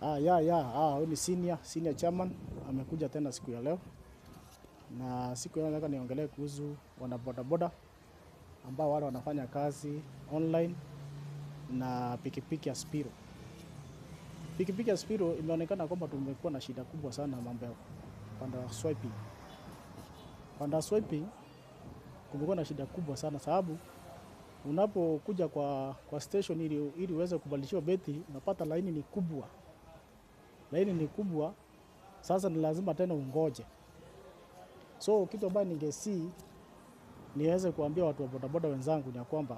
Huyu ni senior chairman amekuja tena siku ya leo, na siku ya leo nataka niongelee kuhusu wanabodaboda ambao wale wanafanya kazi online na pikipiki ya Spiro. Pikipiki ya Spiro imeonekana kwamba tumekuwa na shida kubwa sana mambo ya panda swiping. Panda swiping kumekuwa na shida kubwa sana sababu unapokuja kwa station ili uweze kubadilishiwa beti unapata laini ni kubwa. Laini ni kubwa, sasa ni lazima tena ungoje. So kitu ambacho niweze kuambia watu wa bodaboda wenzangu ni kwamba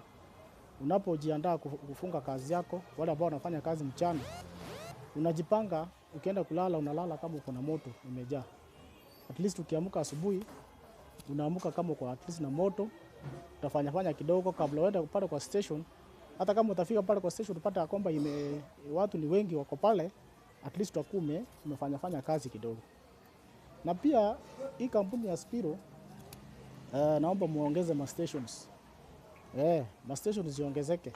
unapojiandaa kufunga kazi yako, wale ambao wanafanya kazi mchana, unajipanga ukienda kulala unalala kama uko na moto umejaa. At least ukiamka asubuhi unaamka kama uko at least na moto, utafanya kidogo kabla uende pale kwa station. Hata kama utafika pale kwa station upata kwamba watu ni wengi wako pale, at least utakuwa umefanya kazi kidogo. Na pia hii kampuni ya Spiro naomba muongeze ma stations. Ma stations ziongezeke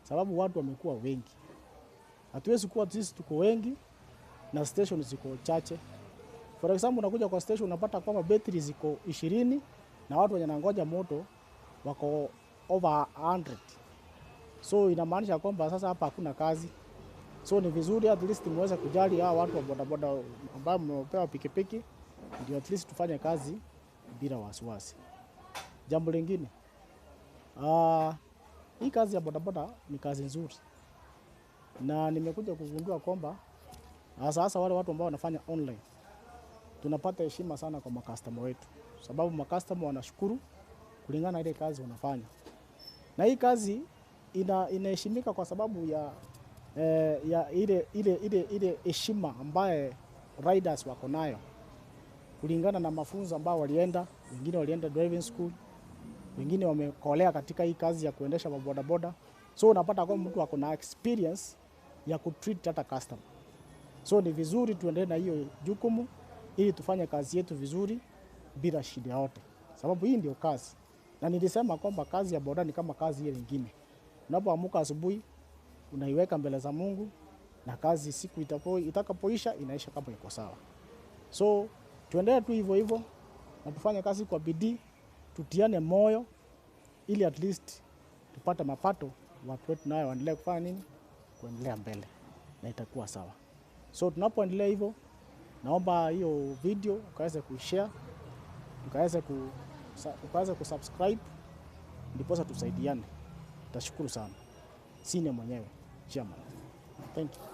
sababu watu wamekuwa wengi. Hatuwezi kuwa sisi tuko wengi na stations ziko chache. For example, unakuja kwa station unapata kwamba battery ziko 20 na watu wenye nangoja moto wako over 100. So inamaanisha kwamba sasa hapa hakuna kazi. So ni vizuri at least muweze kujali hao watu wa bodaboda ambao mmepewa pikipiki, ndio at least tufanye kazi bila wasiwasi. Jambo lingine, hii kazi ya bodaboda ni kazi nzuri. Na nimekuja kugundua kwamba sasa wale watu ambao wanafanya online tunapata heshima sana kwa makastoma wetu, sababu makastoma wanashukuru kulingana na ile kazi wanafanya. Na hii kazi inaheshimika kwa sababu ya ile heshima ambaye riders wako nayo kulingana na mafunzo ambao walienda. Wengine walienda driving school, wengine wamekolea katika hii kazi ya kuendesha bodaboda. So unapata kwamba mtu ako na experience ya kutreat hata customer. So ni vizuri tuendelee na hiyo jukumu ili tufanye kazi yetu vizuri bila shida yote, sababu hii ndio kazi. Na nilisema kwamba kazi ya boda ni kama kazi ile nyingine. Unapoamka asubuhi unaiweka mbele za Mungu, na kazi siku itakapoisha inaisha kama iko sawa. So tuendelee tu hivyo na tufanye kazi kwa bidii, tutiane moyo ili at least tupate mapato, watu wetu nayo waendelee kufanya nini? Kuendelea mbele na itakuwa sawa. So tunapoendelea hivyo, naomba hiyo video ukaweze kushare, ukaweze kusubscribe, ndipo tusaidiane. Tashukuru sana. Senior mwenyewe, chairman. Thank you.